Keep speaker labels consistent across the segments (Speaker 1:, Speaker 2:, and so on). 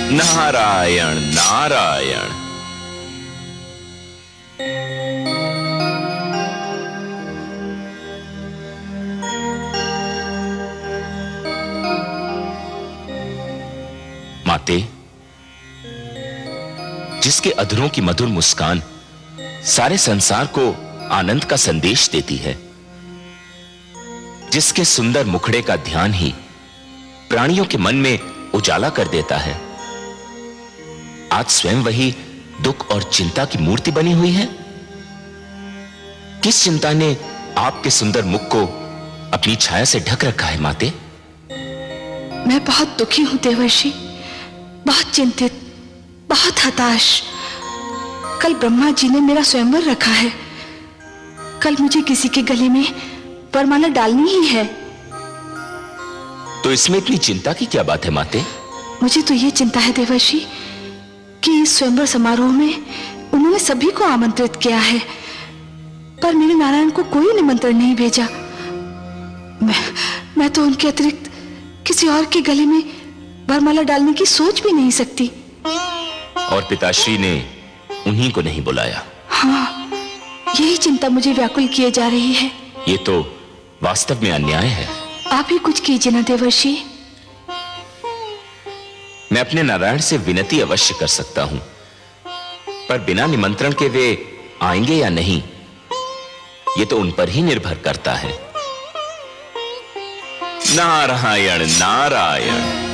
Speaker 1: नारायण नारायण। माते, जिसके अधरों की मधुर मुस्कान सारे संसार को आनंद का संदेश देती है, जिसके सुंदर मुखड़े का ध्यान ही प्राणियों के मन में उजाला कर देता है, आज स्वयं वही दुख और चिंता की मूर्ति बनी हुई है। किस चिंता ने आपके सुंदर मुख को अपनी छाया से ढक रखा है माते?
Speaker 2: मैं बहुत दुखी हूं देवर्षि, बहुत चिंतित, बहुत हताश। कल ब्रह्मा जी ने मेरा स्वयंवर रखा है। कल मुझे किसी के गले में वरमाला डालनी ही है।
Speaker 1: तो इसमें इतनी चिंता की क्या बात है माते?
Speaker 2: मुझे तो ये चिंता है देवर्षि कि इस स्वयंवर समारोह में उन्होंने सभी को आमंत्रित किया है, पर मेरे नारायण को कोई निमंत्रण नहीं भेजा। मैं तो उनके अतिरिक्त किसी और के गले में वरमाला डालने की सोच भी नहीं सकती।
Speaker 1: और पिताश्री ने उन्हीं को नहीं बुलाया?
Speaker 2: हाँ, यही चिंता मुझे व्याकुल किए जा रही है।
Speaker 1: ये तो वास्तव में अन्याय है।
Speaker 2: आप ही कुछ कीजिए ना देवर्षि।
Speaker 1: मैं अपने नारायण से विनती अवश्य कर सकता हूं, पर बिना निमंत्रण के वे आएंगे या नहीं, ये तो उन पर ही निर्भर करता है। नारायण नारायण।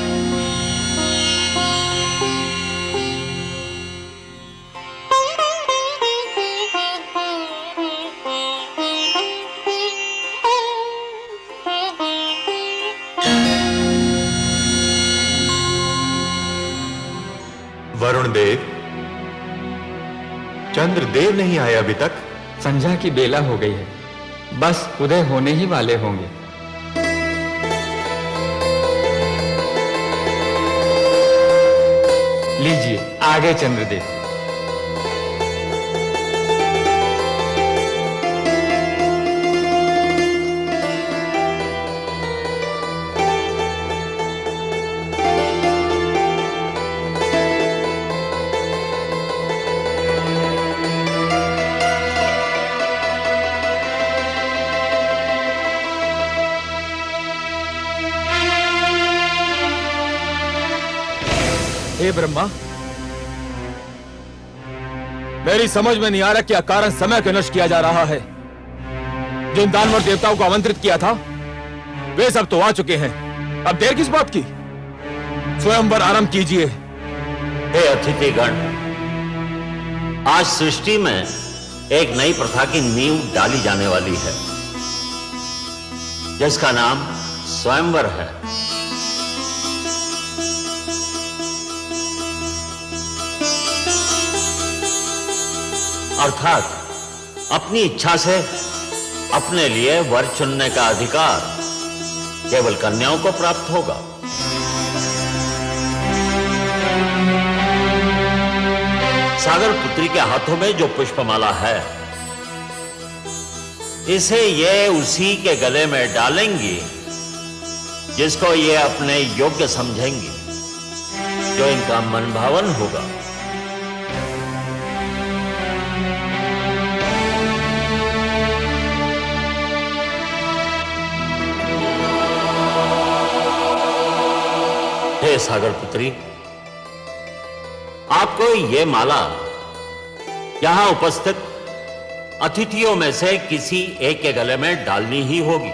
Speaker 3: वरुण देव, चंद्रदेव नहीं आए अभी तक?
Speaker 4: संध्या की बेला हो गई है, बस उदय होने ही वाले होंगे। लीजिए, आगे चंद्रदेव।
Speaker 5: हे ब्रह्मा, मेरी समझ में नहीं आ रहा क्या कारण समय को नष्ट किया जा रहा है। जिन दानवर देवताओं को आमंत्रित किया था वे सब तो आ चुके हैं, अब देर किस बात की? स्वयंवर आरंभ कीजिए।
Speaker 6: हे अतिथिगण, आज सृष्टि में एक नई प्रथा की नींव डाली जाने वाली है, जिसका नाम स्वयंवर है। अर्थात अपनी इच्छा से अपने लिए वर चुनने का अधिकार केवल कन्याओं को प्राप्त होगा। सागर पुत्री के हाथों में जो पुष्पमाला है, इसे ये उसी के गले में डालेंगी जिसको ये अपने योग्य समझेंगी, जो इनका मनभावन होगा। हे सागर पुत्री, आपको ये माला यहां उपस्थित अतिथियों में से किसी एक के गले में डालनी ही होगी।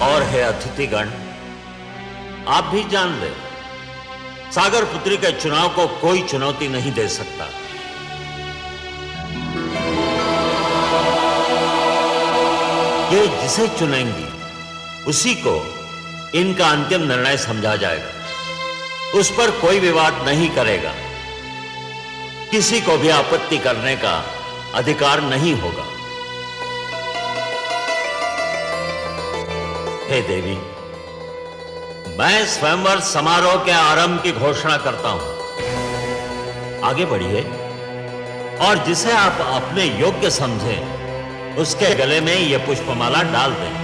Speaker 6: और हे अतिथिगण, आप भी जान ले, सागर पुत्री के चुनाव को कोई चुनौती नहीं दे सकता। ये जिसे चुनेंगी उसी को इनका अंतिम निर्णय समझा जाएगा। उस पर कोई विवाद नहीं करेगा, किसी को भी आपत्ति करने का अधिकार नहीं होगा। हे देवी, मैं स्वयंवर समारोह के आरंभ की घोषणा करता हूं। आगे बढ़िए और जिसे आप अपने योग्य समझें उसके गले में यह पुष्पमाला डाल दें।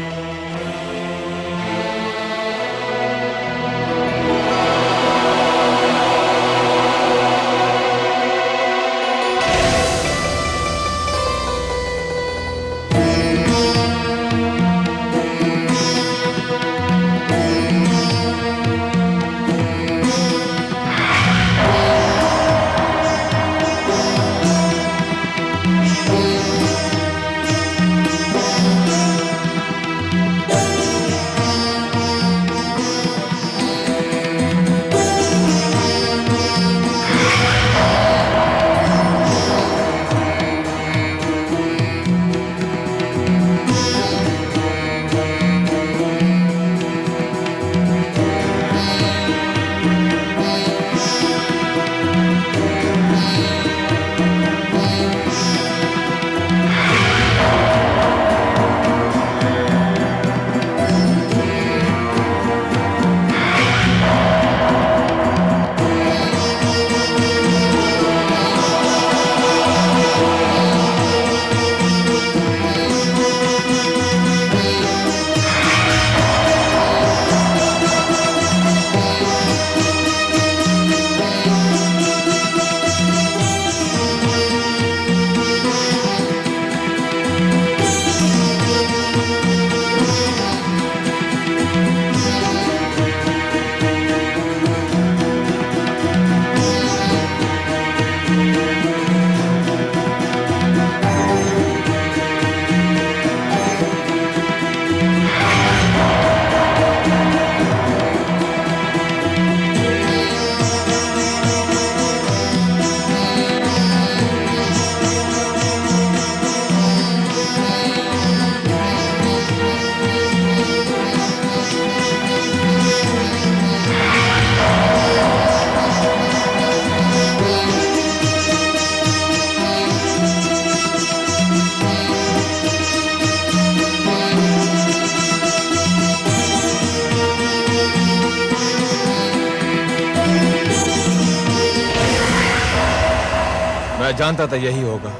Speaker 5: मैं जानता था यही होगा।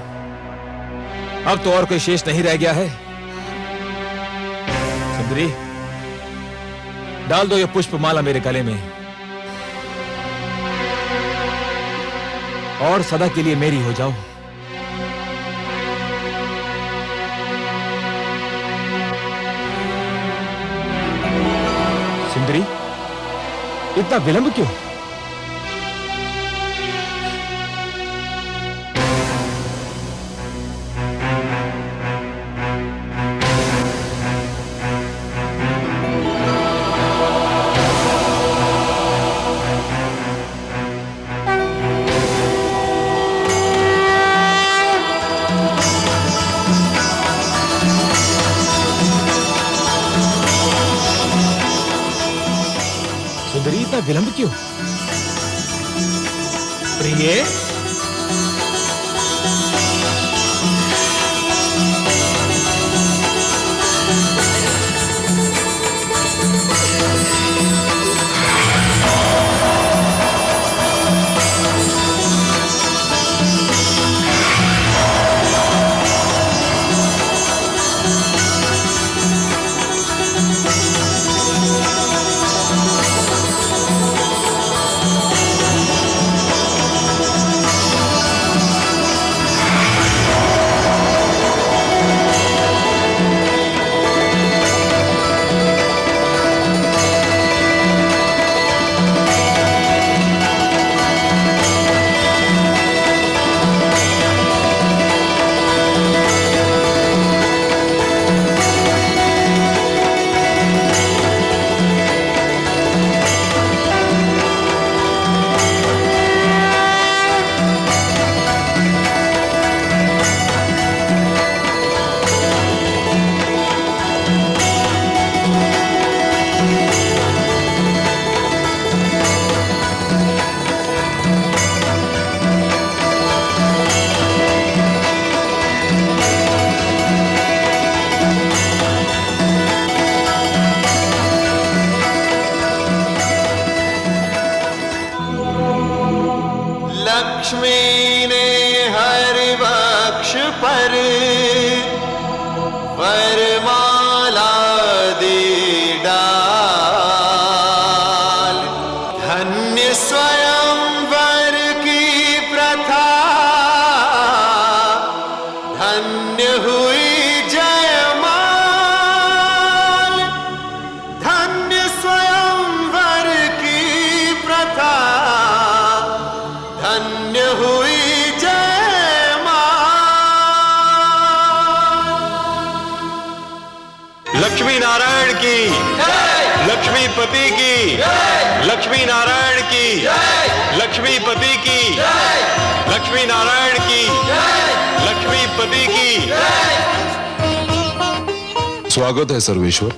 Speaker 5: अब तो और कोई शेष नहीं रह गया है। सुंदरी, डाल दो ये पुष्पमाला मेरे गले में और सदा के लिए मेरी हो जाओ। सुंदरी, इतना विलंब क्यों? सुंदरी, इतना विलंब क्यों? प्रिय,
Speaker 7: लक्ष्मी ने हर वक्ष पर वरमाला दी डाल। धन्य स्वयंवर की प्रथा, धन्य हुई जयमाल। धन्य स्वयंवर की प्रथा, धन्य हुई जयमाल।
Speaker 3: लक्ष्मी नारायण की, लक्ष्मीपति की, लक्ष्मी नारायण की, लक्ष्मीपति की, लक्ष्मी नारायण की, लक्ष्मीपति की।
Speaker 8: स्वागत है सर्वेश्वर।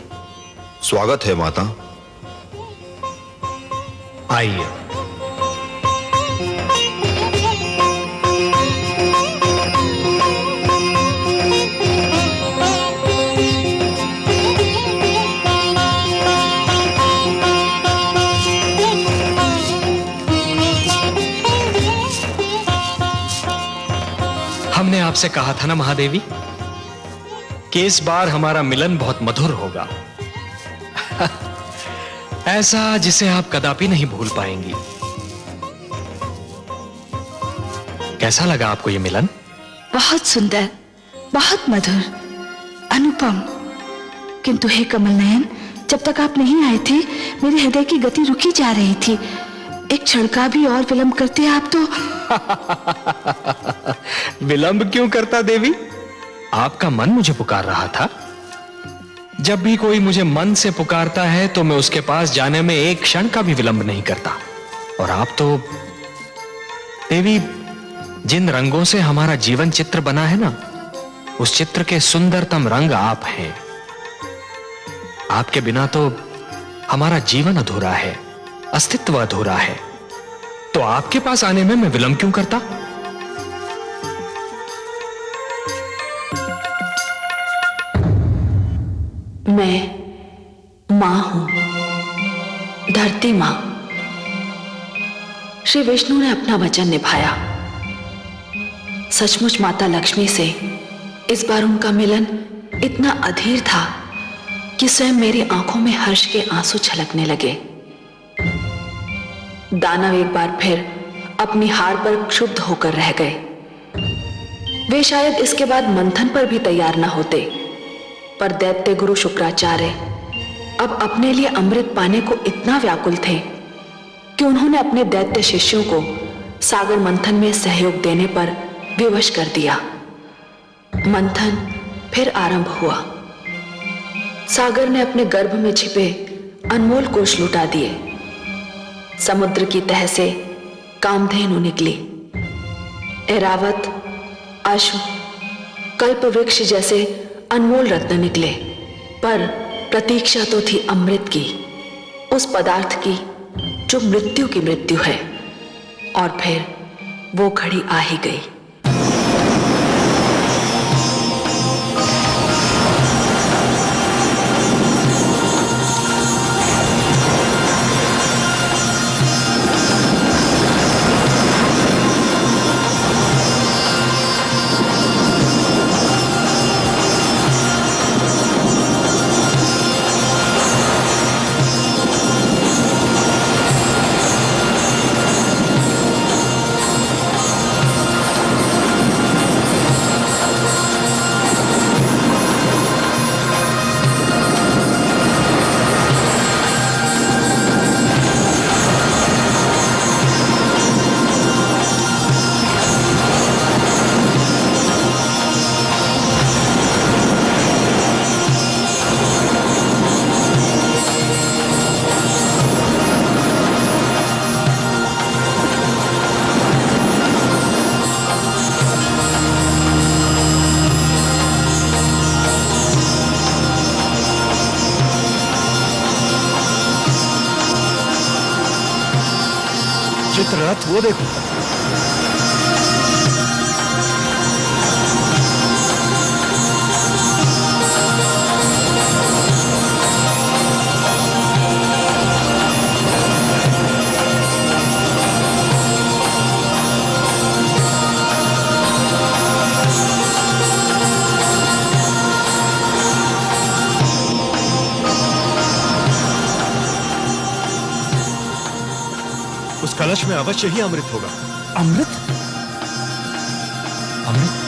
Speaker 9: स्वागत है माता।
Speaker 8: आइए।
Speaker 10: हमने आपसे कहा था ना महादेवी कि इस बार हमारा मिलन बहुत मधुर होगा। ऐसा जिसे आप कदापि नहीं भूल पाएंगी। कैसा लगा आपको यह मिलन?
Speaker 2: बहुत सुंदर, बहुत मधुर, अनुपम। किंतु हे कमल नयन, जब तक आप नहीं आए थे मेरे हृदय की गति रुकी जा रही थी। एक क्षण का भी और विलंब करते आप तो।
Speaker 10: विलंब क्यों करता देवी? आपका मन मुझे पुकार रहा था। जब भी कोई मुझे मन से पुकारता है तो मैं उसके पास जाने में एक क्षण का भी विलंब नहीं करता। और आप तो देवी, जिन रंगों से हमारा जीवन चित्र बना है ना, उस चित्र के सुंदरतम रंग आप हैं। आपके बिना तो हमारा जीवन अधूरा है, अस्तित्व अधूरा है। तो आपके पास आने में मैं विलंब क्यों करता?
Speaker 2: मैं मां हूं, धरती मां। श्री विष्णु ने अपना वचन निभाया। सचमुच माता लक्ष्मी से इस बार उनका मिलन इतना अधीर था कि स्वयं मेरी आंखों में हर्ष के आंसू छलकने लगे। दानव एक बार फिर अपनी हार पर क्षुब्ध होकर रह गए। वे शायद इसके बाद मंथन पर भी तैयार न होते, पर दैत्य गुरु शुक्राचार्य अब अपने लिए अमृत पाने को इतना व्याकुल थे कि उन्होंने अपने दैत्य शिष्यों को सागर मंथन में सहयोग देने पर विवश कर दिया। मंथन फिर आरंभ हुआ। सागर ने अपने गर्भ में छिपे अनमोल कोष लुटा दिए। समुद्र की तह से कामधेनु निकली। ऐरावत, अश्व, कल्प वृक्ष जैसे अनमोल रत्न निकले, पर प्रतीक्षा तो थी अमृत की, उस पदार्थ की जो मृत्यु की मृत्यु है। और फिर वो घड़ी आ ही गई।
Speaker 8: चित्ररथ वो देखो। उस कलश में अवश्य ही अमृत होगा।
Speaker 5: अमृत?
Speaker 8: अमृत?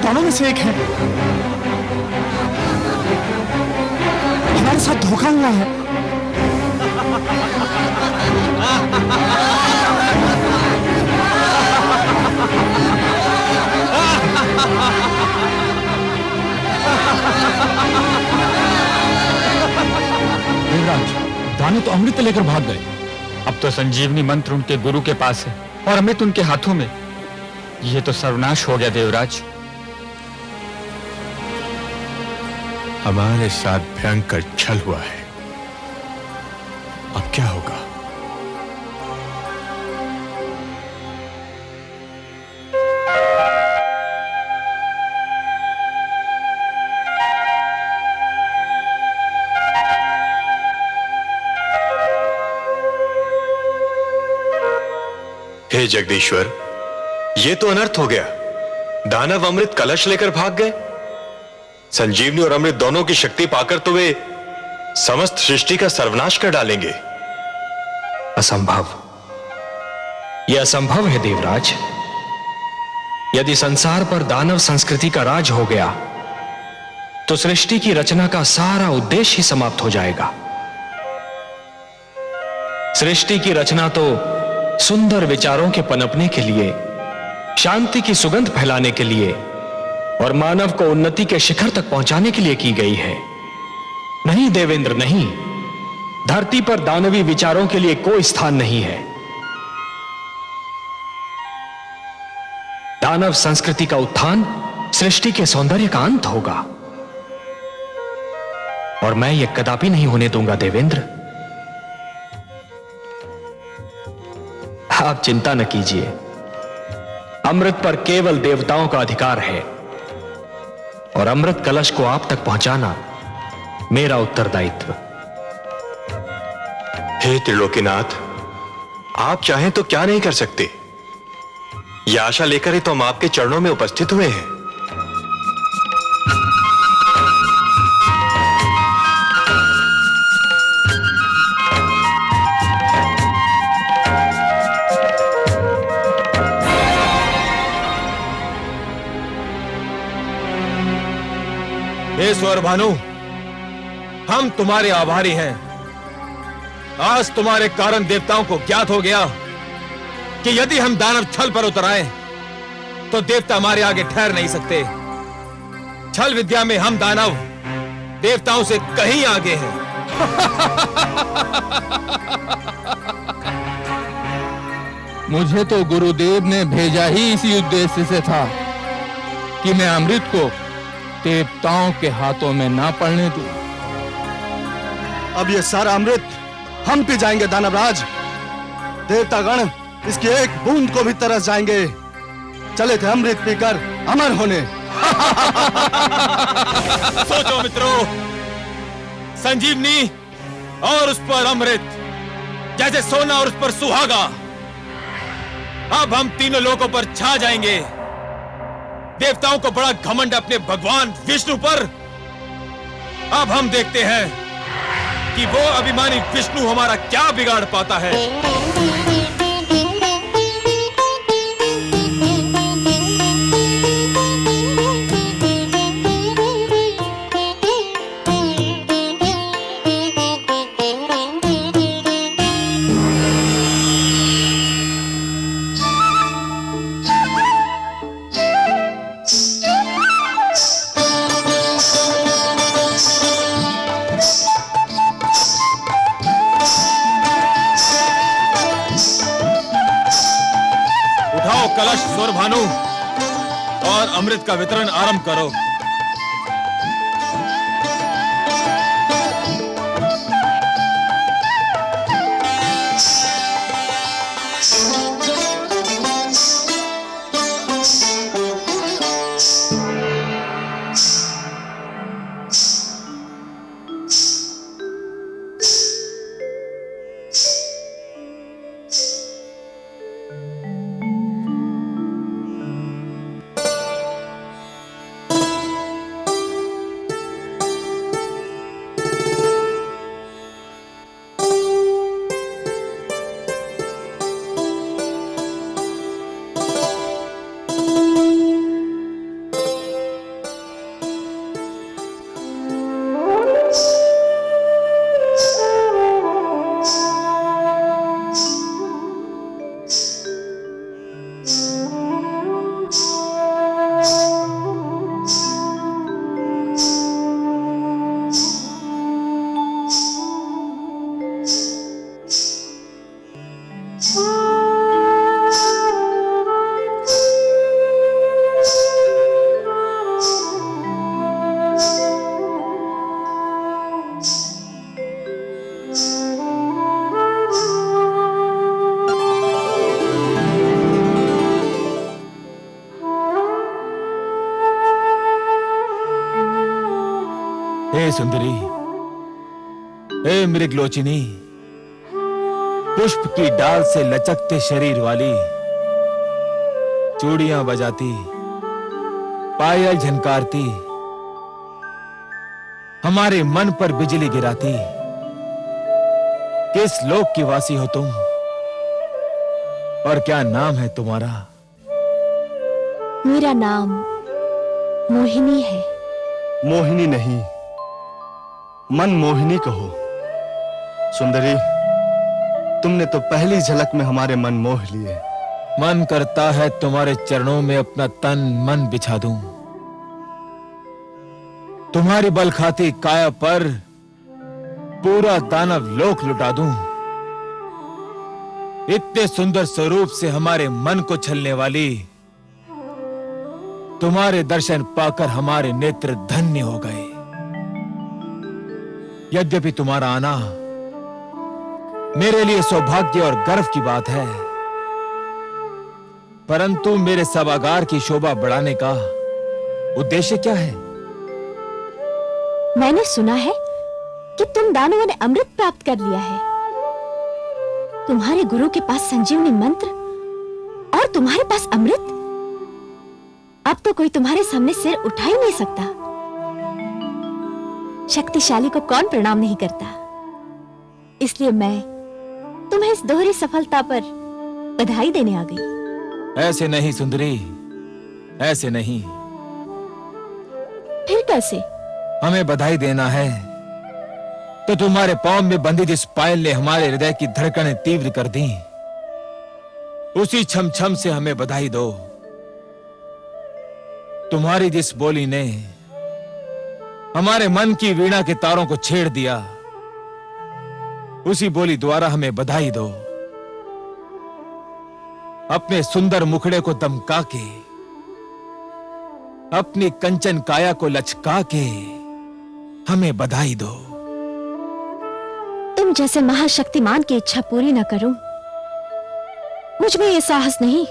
Speaker 5: दोनों में से एक है। हमारे साथ धोखा हुआ है।
Speaker 10: देवराज, दानव तो अमृत लेकर भाग गए। अब तो संजीवनी मंत्र उनके गुरु के पास है और अमृत उनके हाथों में। यह तो सर्वनाश हो गया देवराज।
Speaker 8: हमारे साथ भयंकर छल हुआ है। अब क्या होगा?
Speaker 3: हे जगदीश्वर, ये तो अनर्थ हो गया। दानव अमृत कलश लेकर भाग गए। संजीवनी और अमृत दोनों की शक्ति पाकर तो वे समस्त सृष्टि का सर्वनाश कर डालेंगे।
Speaker 10: असंभव। यह असंभव है देवराज। यदि संसार पर दानव संस्कृति का राज हो गया तो सृष्टि की रचना का सारा उद्देश्य ही समाप्त हो जाएगा। सृष्टि की रचना तो सुंदर विचारों के पनपने के लिए, शांति की सुगंध फैलाने के लिए और मानव को उन्नति के शिखर तक पहुंचाने के लिए की गई है। नहीं देवेंद्र, नहीं। धरती पर दानवी विचारों के लिए कोई स्थान नहीं है। दानव संस्कृति का उत्थान सृष्टि के सौंदर्य का अंत होगा, और मैं यह कदापि नहीं होने दूंगा देवेंद्र। आप चिंता न कीजिए, अमृत पर केवल देवताओं का अधिकार है, और अमृत कलश को आप तक पहुंचाना मेरा उत्तरदायित्व।
Speaker 3: हे त्रिलोकीनाथ, आप चाहें तो क्या नहीं कर सकते। यह आशा लेकर ही तो हम आपके चरणों में उपस्थित हुए हैं।
Speaker 5: हे स्वर भानु, हम तुम्हारे आभारी हैं। आज तुम्हारे कारण देवताओं को ज्ञात हो गया कि यदि हम दानव छल पर उतर आए तो देवता हमारे आगे ठहर नहीं सकते। छल विद्या में हम दानव देवताओं से कहीं आगे हैं।
Speaker 11: मुझे तो गुरुदेव ने भेजा ही इसी उद्देश्य से था कि मैं अमृत को देवताओं के हाथों में ना पड़ने दूं।
Speaker 7: अब ये सारा अमृत हम पी जाएंगे दानवराज। देवतागण इसकी एक बूंद को भी तरस जाएंगे। चले थे अमृत पीकर अमर होने।
Speaker 5: सोचो मित्रों, संजीवनी और उस पर अमृत जैसे सोना और उस पर सुहागा। अब हम तीनों लोगों पर छा जाएंगे। देवताओं को बड़ा घमंड अपने भगवान विष्णु पर। अब हम देखते हैं कि वो अभिमानी विष्णु हमारा क्या बिगाड़ पाता है। कलश स्वर भानु और अमृत का वितरण आरंभ करो। हे सुंदरी, हे मृगलोचिनी, पुष्प की डाल से लचकते शरीर वाली, चूड़ियां बजाती, पायल झनकारती, हमारे मन पर बिजली गिराती, किस लोक की वासी हो तुम और क्या नाम है तुम्हारा?
Speaker 12: मेरा नाम मोहिनी है।
Speaker 7: मोहिनी नहीं, मन मोहिनी कहो। सुंदरी, तुमने तो पहली झलक में हमारे मन मोह लिए।
Speaker 5: मन करता है तुम्हारे चरणों में अपना तन मन बिछा दूं, तुम्हारी बल खाती काया पर पूरा दानव लोक लुटा दूं। इतने सुंदर स्वरूप से हमारे मन को छलने वाली तुम्हारे दर्शन पाकर हमारे नेत्र धन्य हो गए। यद्यपि तुम्हारा आना मेरे लिए सौभाग्य और गर्व की बात है, परंतु मेरे सभागार की शोभा बढ़ाने का उद्देश्य क्या है?
Speaker 12: मैंने सुना है कि तुम दानवों ने अमृत प्राप्त कर लिया है। तुम्हारे गुरु के पास संजीवनी मंत्र और तुम्हारे पास अमृत। अब तो कोई तुम्हारे सामने सिर उठा ही नहीं सकता। शक्तिशाली को कौन प्रणाम नहीं करता। इसलिए मैं तुम्हें इस दोहरी सफलता पर बधाई देने आ गई।
Speaker 5: ऐसे नहीं सुंदरी, ऐसे नहीं।
Speaker 12: फिर कैसे?
Speaker 5: हमें बधाई देना है तो तुम्हारे पांव में बंधी जिस पायल ने हमारे हृदय की धड़कनें तीव्र कर दी, उसी छम छम से हमें बधाई दो। तुम्हारी जिस बोली ने हमारे मन की वीणा के तारों को छेड़ दिया, उसी बोली द्वारा हमें बधाई दो। अपने सुंदर मुखड़े को दमका के, अपनी कंचन काया को लचका के हमें बधाई दो।
Speaker 12: तुम जैसे महाशक्तिमान की इच्छा पूरी न करूं, मुझ में ये साहस नहीं।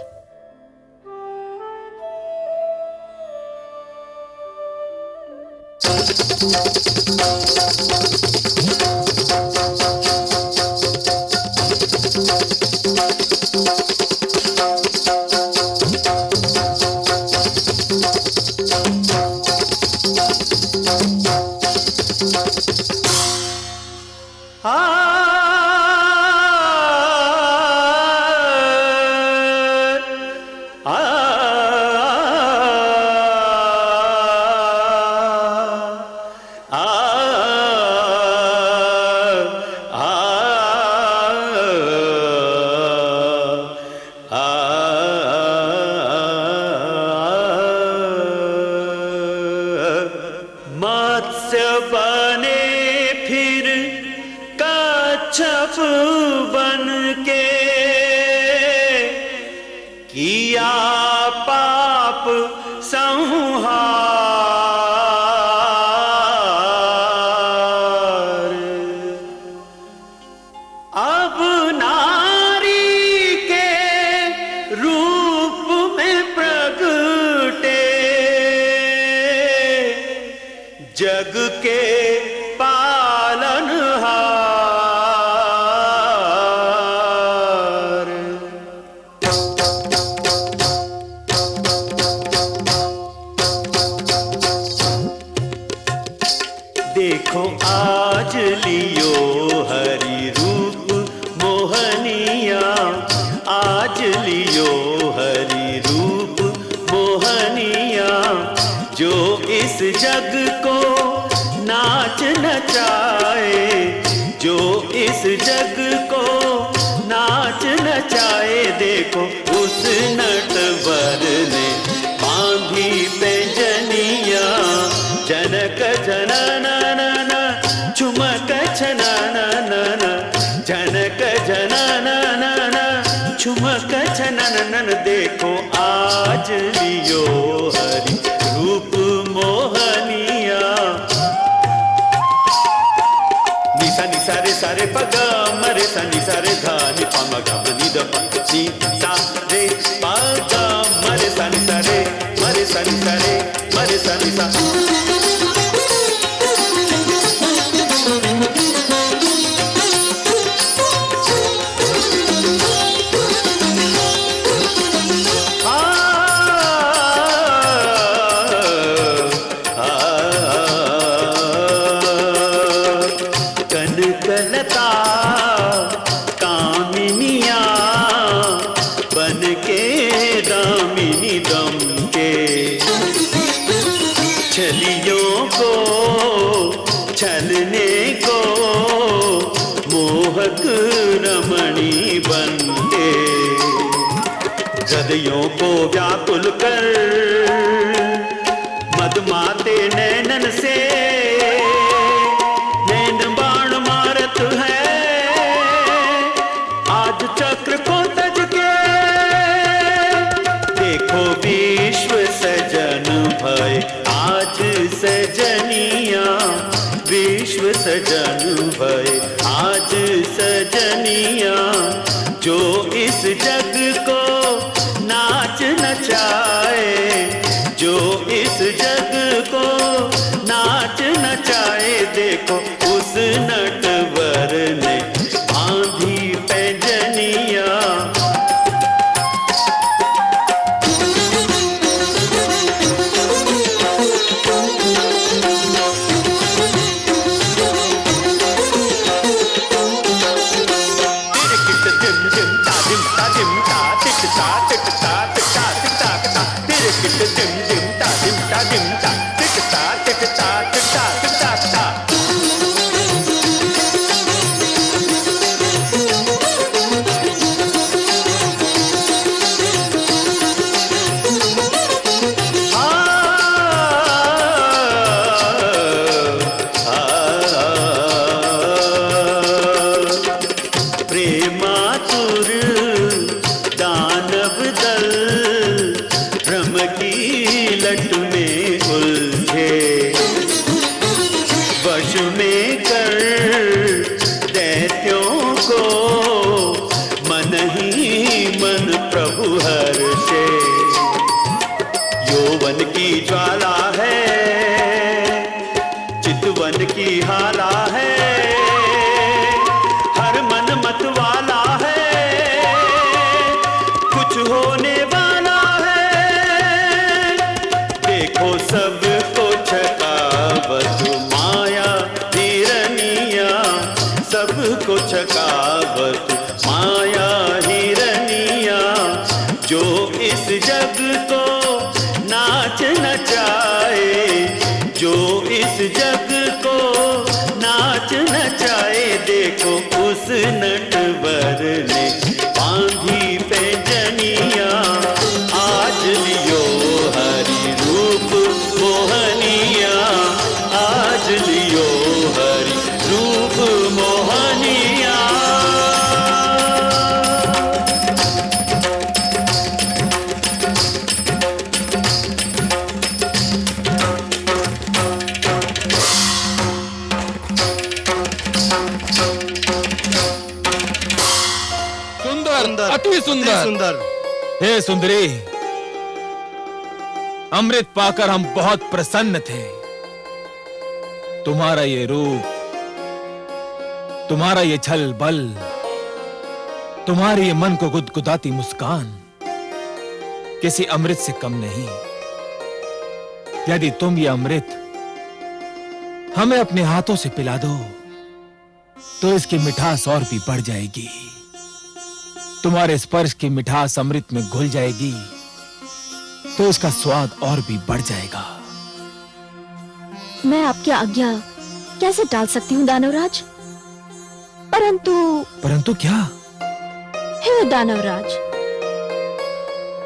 Speaker 13: मत्स्य बने फिर कच्छप बन के, किया पाप संहार। अब नारी के रूप में प्रगटे, जग के पालनहार। देखो आज लियो हरि रूप मोहनिया, आज लियो हरि रूप मोहनिया, जो इस जग को नाच नचाए, जो इस जग को नाच नचाए। देखो उस नटवर ने बांधी पैंजनिया, जनक जननन झुमक छननन, जनक जननन झुमक छननन। देखो आज लियो हरि रूप मोहनिया। निसा निसा रे सारे पगा मरे सा निसा रे धा नि पा म गा म नि द पा नि सा रे पगा मरे सा निसा रे मरे सा निसा रे मरे सा निसा। कनकलता कामिनिया बन के दामिनी दम के, छलियों को छलने को मोहक रमणी बन के, हृदयों को व्याकुल कर मदमाते नैनन से नैन बाण मारत है। आज चक्र को तज के देखो विश्व सजन सजनिया जो इस जग को नाच नचाए, जो इस जग को नाच नचाए। देखो उस नटवर ने बांधी पैंजनिया। प्रेमातुर दानव दल भ्रम की लट में उलझे, वश में कर दैत्यों को मन ही मन प्रभु हर्षे। यौवन की ज्वाला है, चितवन की हाला है, हर मन मत वाला है, कुछ होने वाला है। देखो सबको छकावत माया हिरनिया, सबको छकावत माया हिरनिया। जो इस जग को नाच नचाए, जो इस जग को नाच नचाए। देखो उस नटवर ने बांधी पैंजनिया। आज लियो हरि रूप मोहनिया, आज लियो हरि रूप मोहनिया।
Speaker 11: सुंदर, अति सुंदर,
Speaker 7: सुंदर।
Speaker 5: हे सुंदरी, अमृत पाकर हम बहुत प्रसन्न थे। तुम्हारा ये रूप, तुम्हारा ये छल बल, तुम्हारी ये मन को गुदगुदाती मुस्कान किसी अमृत से कम नहीं। यदि तुम ये अमृत हमें अपने हाथों से पिला दो तो इसकी मिठास और भी बढ़ जाएगी। तुम्हारे स्पर्श की मिठास अमृत में घुल जाएगी तो इसका स्वाद और भी बढ़ जाएगा।
Speaker 12: मैं आपकी आज्ञा कैसे टाल सकती हूँ दानवराज?
Speaker 5: परंतु क्या?
Speaker 12: हे दानवराज,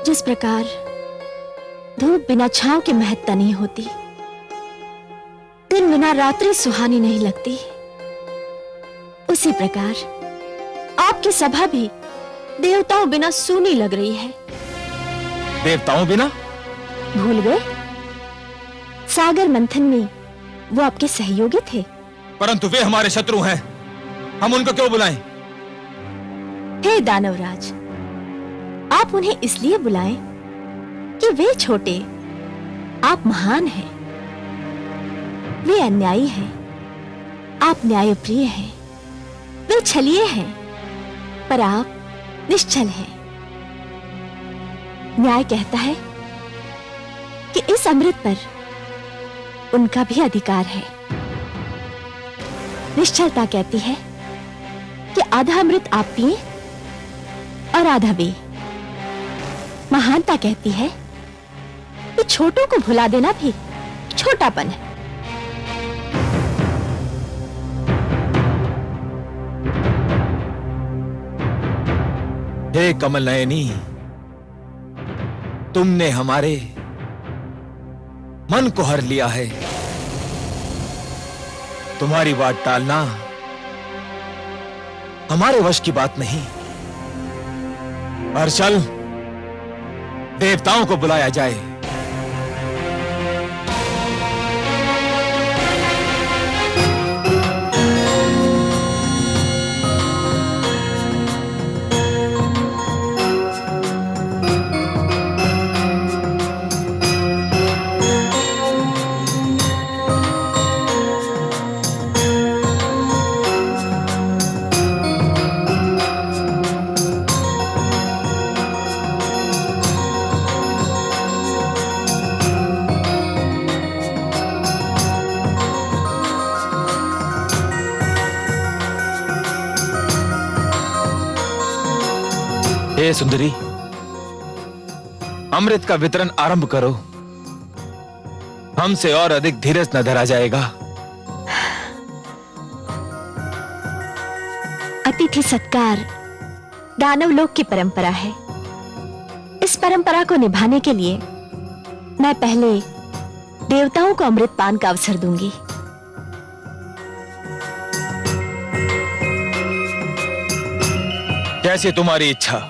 Speaker 12: जिस प्रकार धूप बिना छांव के महकता नहीं होती, दिन बिना रात्रि सुहानी नहीं लगती, उसी प्रकार आपकी सभा भी देवताओं बिना सूनी लग रही है।
Speaker 5: देवताओं बिना?
Speaker 12: भूल गए? सागर मंथन में वो आपके सहयोगी थे।
Speaker 5: परंतु वे हमारे शत्रु हैं, हम उनको क्यों बुलाएं?
Speaker 12: हे दानवराज, आप उन्हें इसलिए बुलाएं कि वे छोटे, आप महान हैं। वे अन्यायी हैं, आप न्यायप्रिय हैं। वे छलिए हैं, पर आप निश्चल हैं। न्याय कहता है कि इस अमृत पर उनका भी अधिकार है। निश्चलता कहती है कि आधा अमृत आप पिए और आधा वे। महानता कहती है कि छोटों को भुला देना भी छोटापन है।
Speaker 5: हे कमल नयनी, तुमने हमारे मन को हर लिया है। तुम्हारी बात टालना हमारे वश की बात नहीं। पर चल, देवताओं को बुलाया जाए। हे सुंदरी, अमृत का वितरण आरंभ करो। हमसे और अधिक धीरज न धरा जाएगा।
Speaker 12: अतिथि सत्कार दानव लोक की परंपरा है। इस परंपरा को निभाने के लिए मैं पहले देवताओं को अमृत पान का अवसर दूंगी।
Speaker 5: कैसी तुम्हारी इच्छा।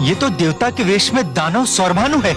Speaker 14: ये तो देवता के वेश में दानव सौरभानु है।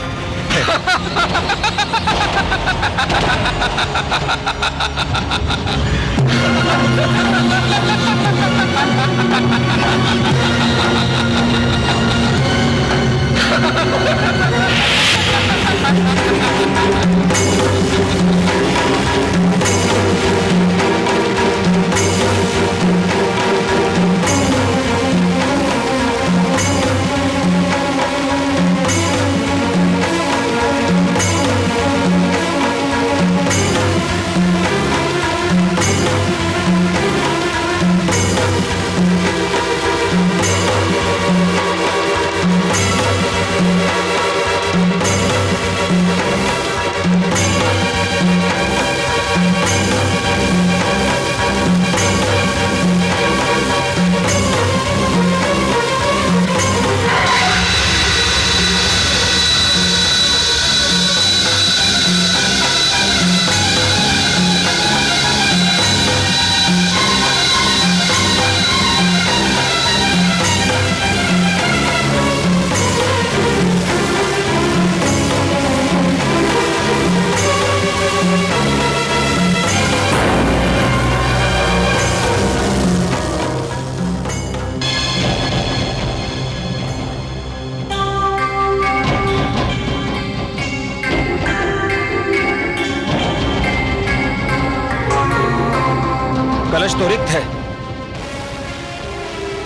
Speaker 5: कलश तो रिक्त है।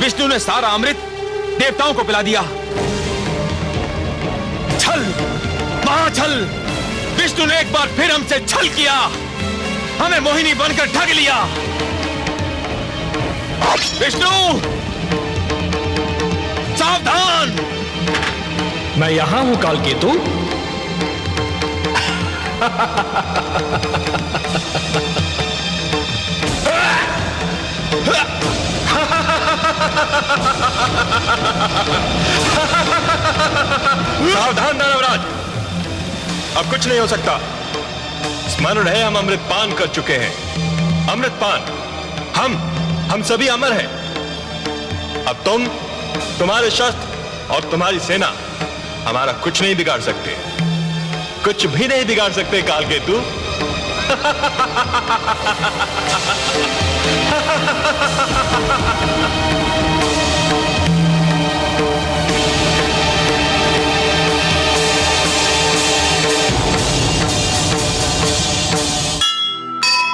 Speaker 5: विष्णु ने सारा अमृत देवताओं को पिला दिया। छल, महाछल। विष्णु ने एक बार फिर हमसे छल किया, हमें मोहिनी बनकर ठग लिया। विष्णु, सावधान।
Speaker 10: मैं यहां हूं कालकेतु।
Speaker 3: सावधान दानवराज, अब कुछ नहीं हो सकता। स्मरण है, हम अमृतपान कर चुके हैं। अमृतपान, हम सभी अमर हैं। अब तुम, तुम्हारे शस्त्र और तुम्हारी सेना हमारा कुछ नहीं बिगाड़ सकते, कुछ भी नहीं बिगाड़ सकते कालकेतु।